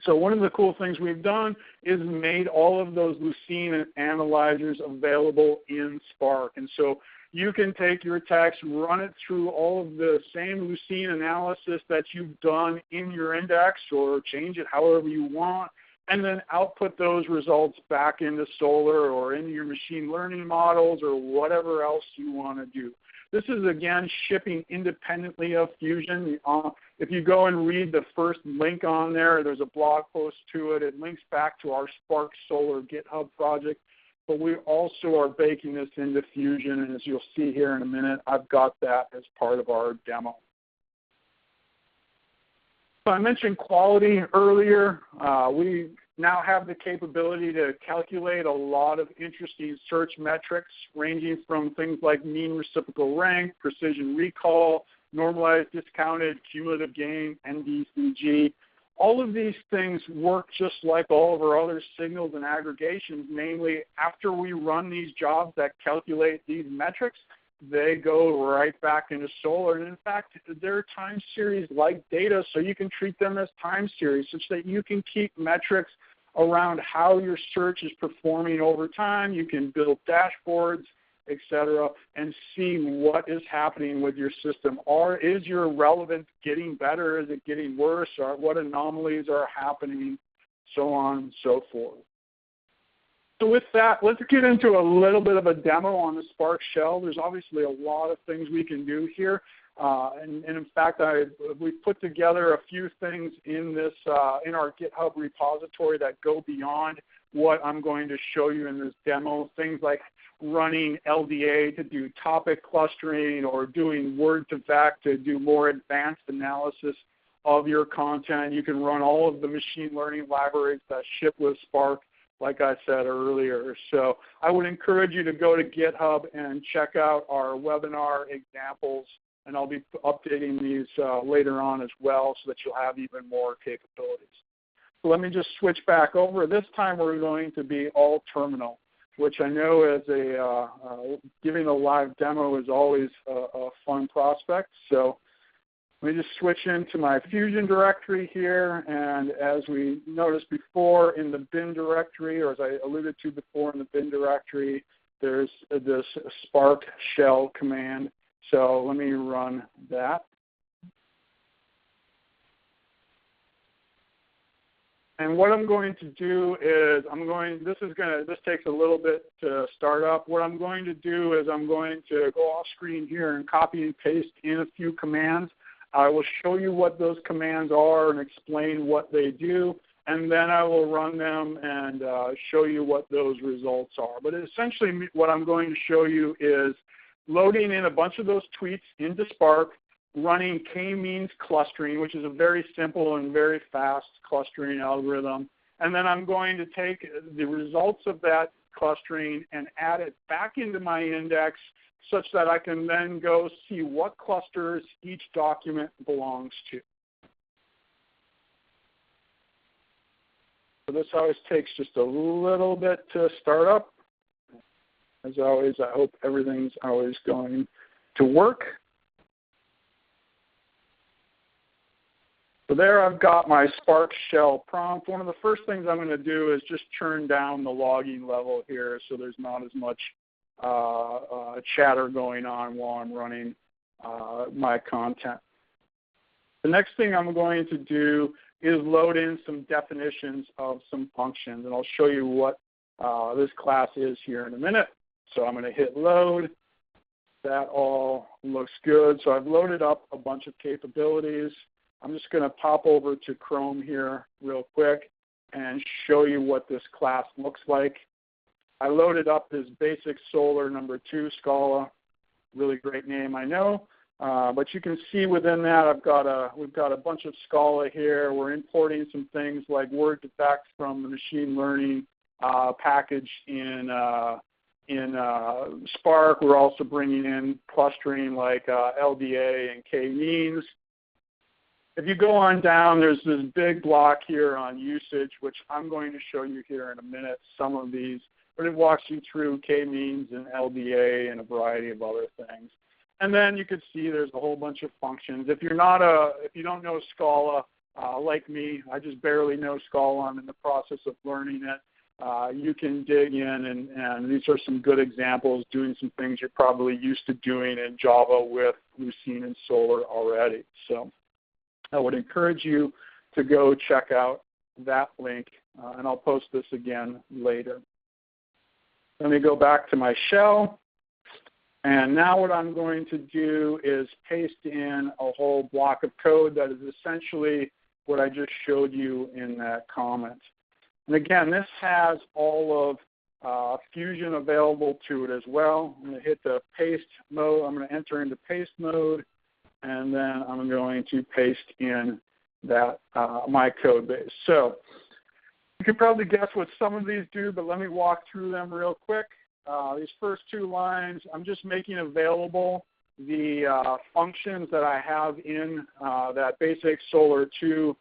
So one of the cool things we've done is made all of those Lucene analyzers available in Spark. And so you can take your text, run it through all of the same Lucene analysis that you've done in your index, or change it however you want, and then output those results back into Solr or into your machine learning models or whatever else you want to do. This is, again, shipping independently of Fusion. If you go and read the first link on there, there's a blog post to it. It links back to our Spark Solr GitHub project. But we also are baking this into Fusion, and as you'll see here in a minute, I've got that as part of our demo. So I mentioned quality earlier. We now have the capability to calculate a lot of interesting search metrics, ranging from things like mean reciprocal rank, precision recall, normalized discounted, cumulative gain, NDCG. All of these things work just like all of our other signals and aggregations, namely after we run these jobs that calculate these metrics, they go right back into Solr. And in fact, they're time series-like data, so you can treat them as time series such that you can keep metrics around how your search is performing over time. You can build dashboards, etc., and see what is happening with your system. Or is your relevance getting better? Is it getting worse? Or what anomalies are happening? So on and so forth. So with that, let's get into a little bit of a demo on the Spark shell. There's obviously a lot of things we can do here. And in fact, we've put together a few things in this in our GitHub repository that go beyond what I'm going to show you in this demo. Things like running LDA to do topic clustering, or doing word-to-vec to do more advanced analysis of your content. You can run all of the machine learning libraries that ship with Spark, like I said earlier. So I would encourage you to go to GitHub and check out our webinar examples, and I'll be updating these later on as well so that you'll have even more capabilities. So let me just switch back over. This time we're going to be all terminal, which I know as giving a live demo is always a fun prospect. So let me just switch into my Fusion directory here, and as we noticed before in the bin directory, or as I alluded to before in the bin directory, there's this Spark shell command. So let me run that. And what I'm going to do is this takes a little bit to start up. What I'm going to do is I'm going to go off screen here and copy and paste in a few commands. I will show you what those commands are and explain what they do, and then I will run them and show you what those results are. But essentially what I'm going to show you is loading in a bunch of those tweets into Spark, running k-means clustering, which is a very simple and very fast clustering algorithm. And then I'm going to take the results of that clustering and add it back into my index such that I can then go see what clusters each document belongs to. So this always takes just a little bit to start up. As always, I hope everything's always going to work. So there I've got my Spark shell prompt. One of the first things I'm going to do is just turn down the logging level here so there's not as much chatter going on while I'm running my content. The next thing I'm going to do is load in some definitions of some functions, and I'll show you what this class is here in a minute. So I'm going to hit load. That all looks good. So I've loaded up a bunch of capabilities. I'm just going to pop over to Chrome here real quick and show you what this class looks like. I loaded up this basic Solr #2 Scala. Really great name, I know. But you can see within that we've got a bunch of Scala here. We're importing some things like word-to-vec from the machine learning package in Spark. We're also bringing in clustering like LDA and k-means. If you go on down, there's this big block here on usage, which I'm going to show you here in a minute, some of these. But it walks you through k-means and LDA and a variety of other things. And then you can see there's a whole bunch of functions. If you don't know Scala, like me, I just barely know Scala. I'm in the process of learning it. You can dig in, and these are some good examples doing some things you're probably used to doing in Java with Lucene and Solr already. So I would encourage you to go check out that link, and I'll post this again later. Let me go back to my shell. And now what I'm going to do is paste in a whole block of code that is essentially what I just showed you in that comment. And again, this has all of Fusion available to it as well. I'm going to hit the paste mode. I'm going to enter into paste mode, and then I'm going to paste in that my code base. So you can probably guess what some of these do, but let me walk through them real quick. These first two lines, I'm just making available the functions that I have in that basic Solr 2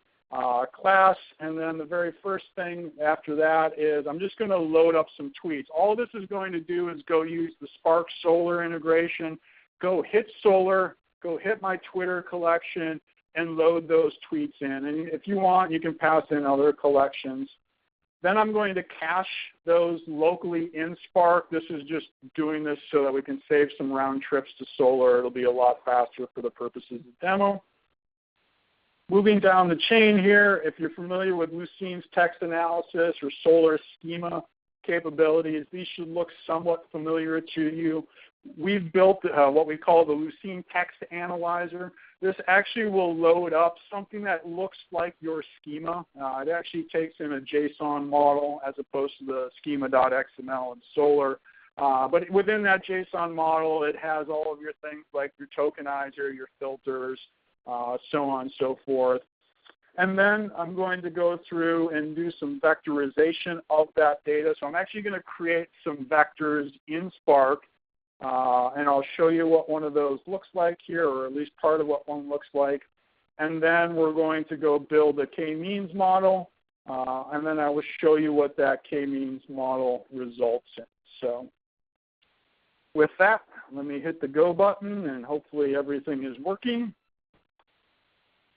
class, and then the very first thing after that is I'm just going to load up some tweets. All this is going to do is go use the Spark Solr integration, go hit Solr, go hit my Twitter collection, and load those tweets in. And if you want, you can pass in other collections. Then I'm going to cache those locally in Spark. This is just doing this so that we can save some round trips to Solr. It'll be a lot faster for the purposes of the demo. Moving down the chain here, if you're familiar with Lucene's text analysis or Solr schema capabilities, these should look somewhat familiar to you. We've built what we call the Lucene text analyzer. This actually will load up something that looks like your schema. It actually takes in a JSON model as opposed to the schema.xml in Solr. But within that JSON model, it has all of your things like your tokenizer, your filters, so on and so forth. And then I'm going to go through and do some vectorization of that data. So I'm actually going to create some vectors in Spark. And I'll show you what one of those looks like here, or at least part of what one looks like. And then we're going to go build a k-means model, and then I will show you what that k-means model results in. So with that, let me hit the go button, and hopefully everything is working.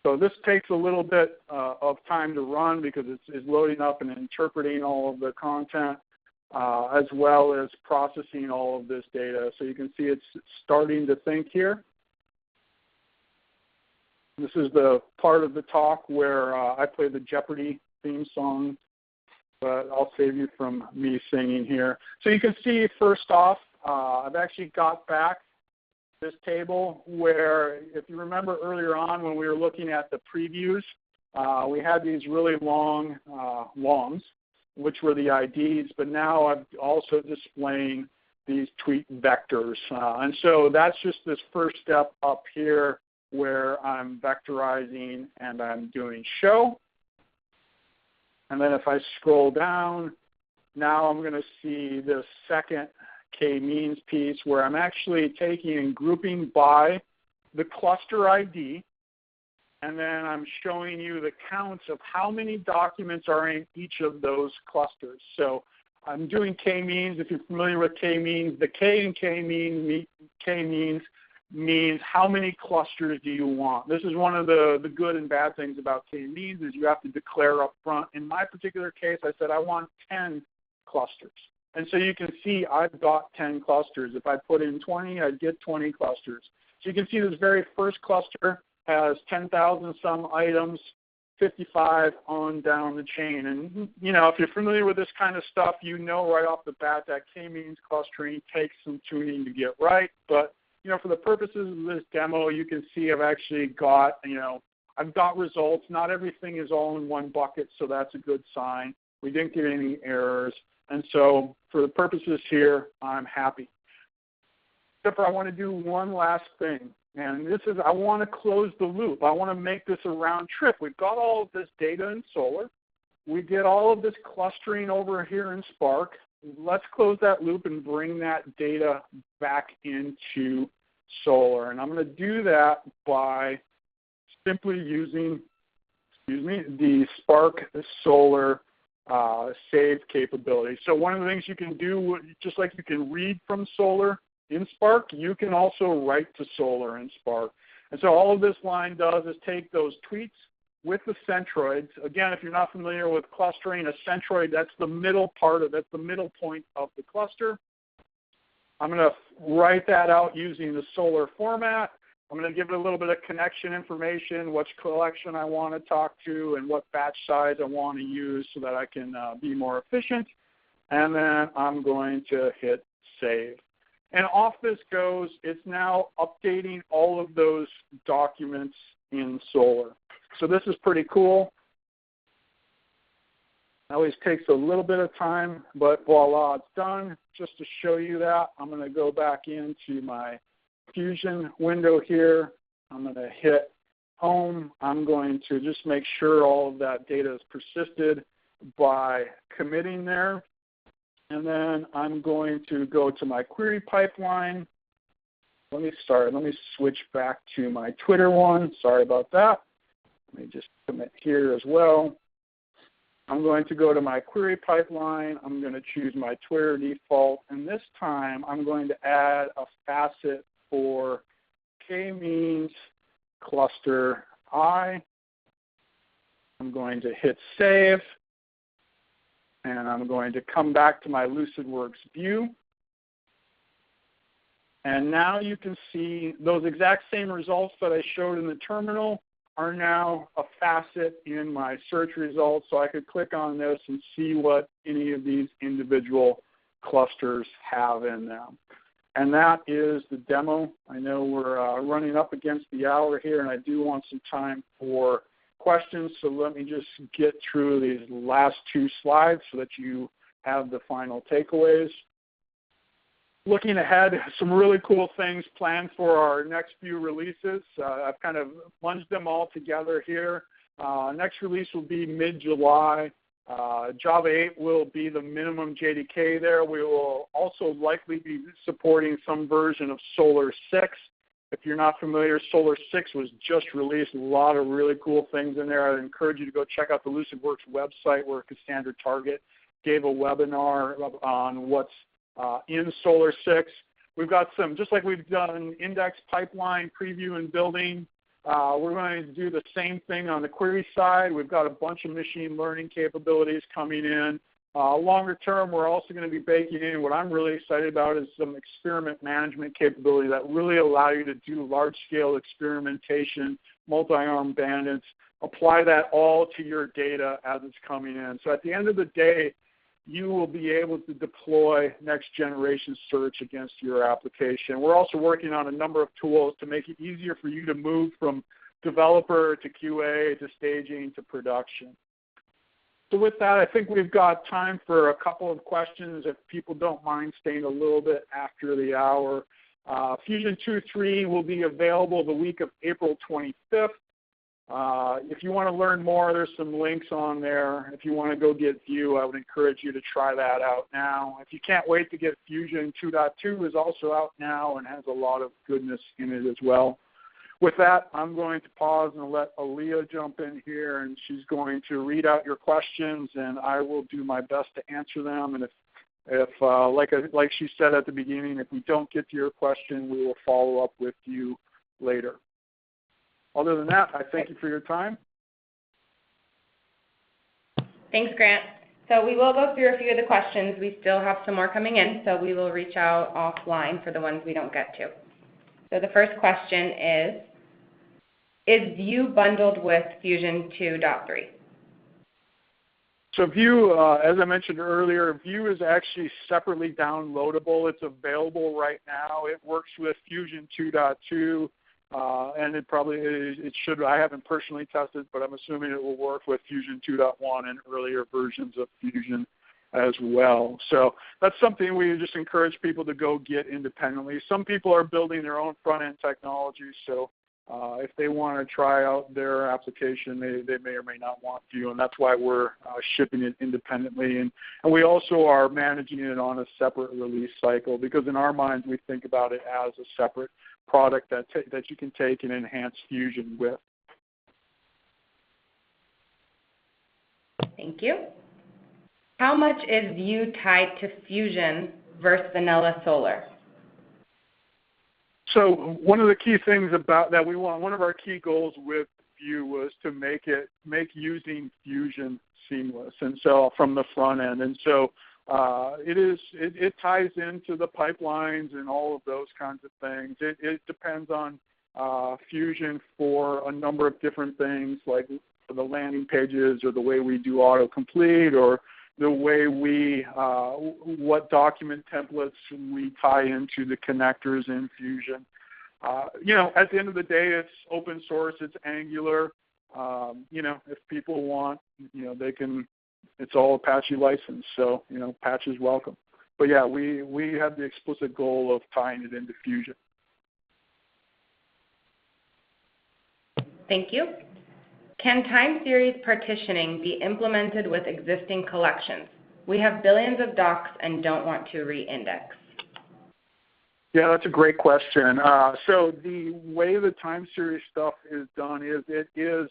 So this takes a little bit of time to run because it's loading up and interpreting all of the content, as well as processing all of this data. So you can see it's starting to think here. This is the part of the talk where I play the Jeopardy theme song, but I'll save you from me singing here. So you can see, first off, I've actually got back this table where, if you remember earlier on when we were looking at the previews, we had these really long longs, which were the IDs, but now I'm also displaying these tweet vectors. And so that's just this first step up here where I'm vectorizing and I'm doing show. And then if I scroll down, now I'm going to see this second k-means piece where I'm actually taking and grouping by the cluster ID, and then I'm showing you the counts of how many documents are in each of those clusters. So I'm doing k-means. If you're familiar with k-means, the k in k-means means how many clusters do you want. This is one of the good and bad things about k-means is you have to declare up front. In my particular case, I said I want 10 clusters. And so you can see I've got 10 clusters. If I put in 20, I'd get 20 clusters. So you can see this very first cluster has 10,000 some items, 55 on down the chain. And, you know, if you're familiar with this kind of stuff, you know right off the bat that k-means clustering takes some tuning to get right. But, you know, for the purposes of this demo, you can see I've actually got, you know, I've got results. Not everything is all in one bucket, so that's a good sign. We didn't get any errors. And so for the purposes here, I'm happy. Except for I want to do one last thing. And this is, I want to close the loop. I want to make this a round trip. We've got all of this data in Solr. We get all of this clustering over here in Spark. Let's close that loop and bring that data back into Solr. And I'm going to do that by simply using, the Spark Solr save capability. So one of the things you can do, just like you can read from Solr in Spark, you can also write to Solr in Spark. And so all of this line does is take those tweets with the centroids. Again, if you're not familiar with clustering, a centroid, that's the middle part of it, the middle point of the cluster. I'm going to write that out using the Solr format. I'm going to give it a little bit of connection information, which collection I want to talk to, and what batch size I want to use so that I can be more efficient. And then I'm going to hit save. And off this goes. It's now updating all of those documents in Solr. So this is pretty cool. It always takes a little bit of time, but voila, it's done. Just to show you that, I'm going to go back into my Fusion window here. I'm going to hit Home. I'm going to just make sure all of that data is persisted by committing there. And then I'm going to go to my query pipeline. Let me switch back to my Twitter one. Sorry about that. Let me just commit here as well. I'm going to go to my query pipeline. I'm going to choose my Twitter default. And this time, I'm going to add a facet for k-means cluster I. I'm going to hit Save. And I'm going to come back to my Lucidworks View. And now you can see those exact same results that I showed in the terminal are now a facet in my search results. So I could click on this and see what any of these individual clusters have in them. And that is the demo. I know we're running up against the hour here, and I do want some time for questions. So let me just get through these last two slides so that you have the final takeaways. Looking ahead, some really cool things planned for our next few releases. I've kind of lunged them all together here. Next release will be mid-July. Java 8 will be the minimum JDK there. We will also likely be supporting some version of Solr 6. If you're not familiar, Solr 6 was just released. A lot of really cool things in there. I'd encourage you to go check out the Lucidworks website where Cassandra Target gave a webinar on what's in Solr 6. We've got some, just like we've done index pipeline preview and building, we're going to do the same thing on the query side. We've got a bunch of machine learning capabilities coming in. Longer term, we're also going to be baking in, what I'm really excited about is some experiment management capability that really allow you to do large-scale experimentation, multi-arm bandits, apply that all to your data as it's coming in. So at the end of the day, you will be able to deploy next-generation search against your application. We're also working on a number of tools to make it easier for you to move from developer to QA to staging to production. So with that, I think we've got time for a couple of questions if people don't mind staying a little bit after the hour. Fusion 2.3 will be available the week of April 25th. If you want to learn more, there's some links on there. If you want to go get View, I would encourage you to try that out now. If you can't wait to get Fusion 2.2 is also out now and has a lot of goodness in it as well. With that, I'm going to pause and let Aaliyah jump in here, and she's going to read out your questions, and I will do my best to answer them. And if like she said at the beginning, if we don't get to your question, we will follow up with you later. Other than that, I thank you for your time. Thanks, Grant. So we will go through a few of the questions. We still have some more coming in, so we will reach out offline for the ones we don't get to. So the first question is View bundled with Fusion 2.3? So View, as I mentioned earlier, View is actually separately downloadable. It's available right now. It works with Fusion 2.2. And it should, I haven't personally tested, but I'm assuming it will work with Fusion 2.1 and earlier versions of Fusion as well. So that's something we just encourage people to go get independently. Some people are building their own front-end technology, so if they want to try out their application, they may or may not want View, and that's why we're shipping it independently. And we also are managing it on a separate release cycle because in our minds we think about it as a separate product that you can take and enhance Fusion with. Thank you. How much is View tied to Fusion versus vanilla Solr? So one of the key things about that one of our key goals with View was to make using Fusion seamless, and so from the front end, and so it ties into the pipelines and all of those kinds of things. It depends on Fusion for a number of different things, like for the landing pages or the way we do autocomplete, or the way we, what document templates we tie into the connectors in Fusion. You know, at the end of the day, it's open source, it's Angular. You know, if people want, you know, they can, it's all Apache licensed, so, you know, patch is welcome. But yeah, we have the explicit goal of tying it into Fusion. Thank you. Can time series partitioning be implemented with existing collections? We have billions of docs and don't want to re-index. Yeah, that's a great question. So the way the time series stuff is done is it is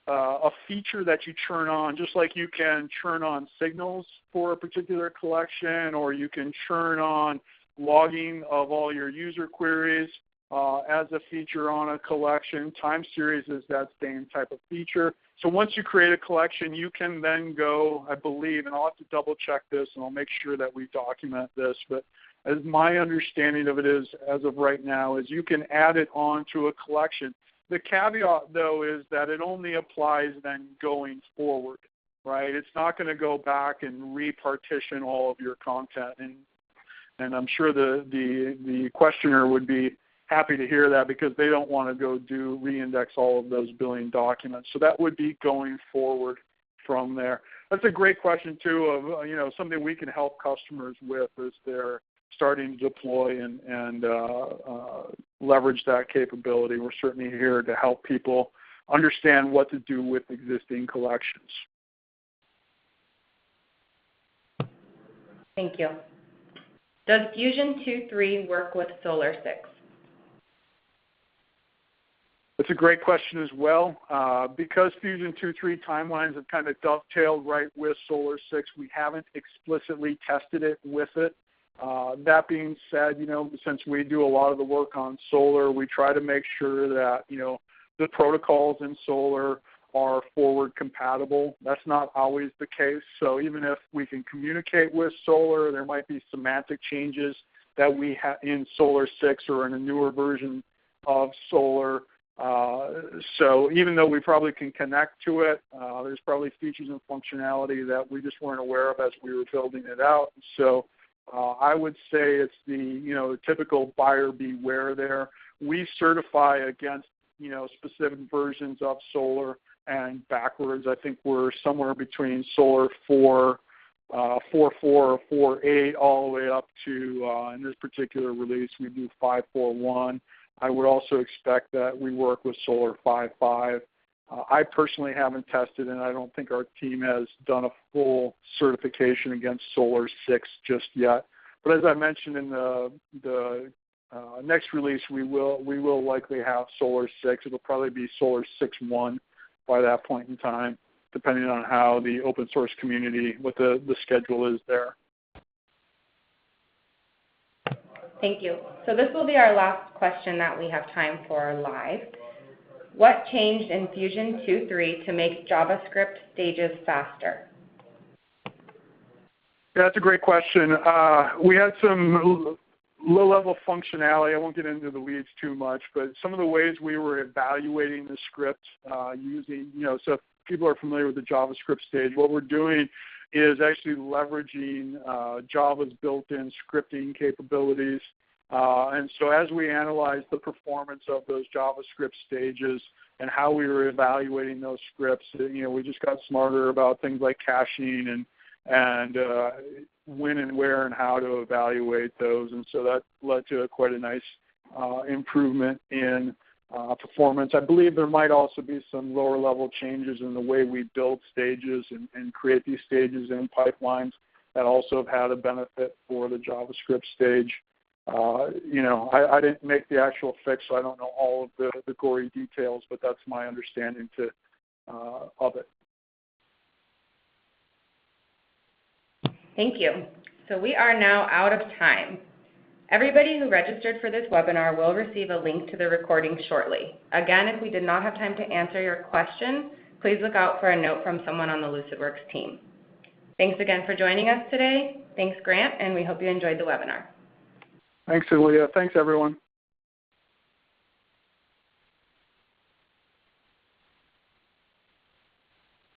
a feature that you turn on, just like you can turn on signals for a particular collection, or you can turn on logging of all your user queries as a feature on a collection. Time series is that same type of feature. So once you create a collection, you can then go, I believe, and I'll have to double check this and I'll make sure that we document this, but as my understanding of it is, as of right now, is you can add it on to a collection. The caveat, though, is that it only applies then going forward, right? It's not going to go back and repartition all of your content. And I'm sure the questioner would be happy to hear that, because they don't want to go do reindex all of those billion documents. So that would be going forward from there. That's a great question, too, of, you know, something we can help customers with as they're starting to deploy and leverage that capability. We're certainly here to help people understand what to do with existing collections. Thank you. Does Fusion 2.3 work with Solr 6? That's a great question as well. Because Fusion 2.3 timelines have kind of dovetailed right with Solr 6, we haven't explicitly tested it with it. That being said, you know, since we do a lot of the work on Solr, we try to make sure that, you know, the protocols in Solr are forward compatible. That's not always the case. So even if we can communicate with Solr, there might be semantic changes that we have in Solr 6 or in a newer version of Solr. So even though we probably can connect to it, there's probably features and functionality that we just weren't aware of as we were building it out. So I would say it's the, you know, typical buyer beware there. We certify against, you know, specific versions of Solr and backwards. I think we're somewhere between Solr 4, 4.4 or 4.8 all the way up to, in this particular release, we do 5.4.1. I would also expect that we work with Solr 5.5. I personally haven't tested, and I don't think our team has done a full certification against Solr 6 just yet. But as I mentioned in the next release, we will likely have Solr 6. It'll probably be Solr 6.1 by that point in time, depending on how the open source community, what the schedule is there. Thank you. So this will be our last question that we have time for live. What changed in Fusion 2.3 to make JavaScript stages faster? Yeah, that's a great question. We had some low-level functionality. I won't get into the weeds too much, but some of the ways we were evaluating the script using, you know, so if people are familiar with the JavaScript stage, what we're doing is actually leveraging Java's built-in scripting capabilities. And so as we analyze the performance of those JavaScript stages and how we were evaluating those scripts, you know, we just got smarter about things like caching and when and where and how to evaluate those. And so that led to quite a nice improvement in performance. I believe there might also be some lower level changes in the way we build stages and create these stages in pipelines that also have had a benefit for the JavaScript stage. You know, I didn't make the actual fix, so I don't know all of the gory details, but that's my understanding of it. Thank you. So we are now out of time. Everybody who registered for this webinar will receive a link to the recording shortly. Again, if we did not have time to answer your question, please look out for a note from someone on the Lucidworks team. Thanks again for joining us today. Thanks, Grant, and we hope you enjoyed the webinar. Thanks, Aaliyah. Thanks, everyone.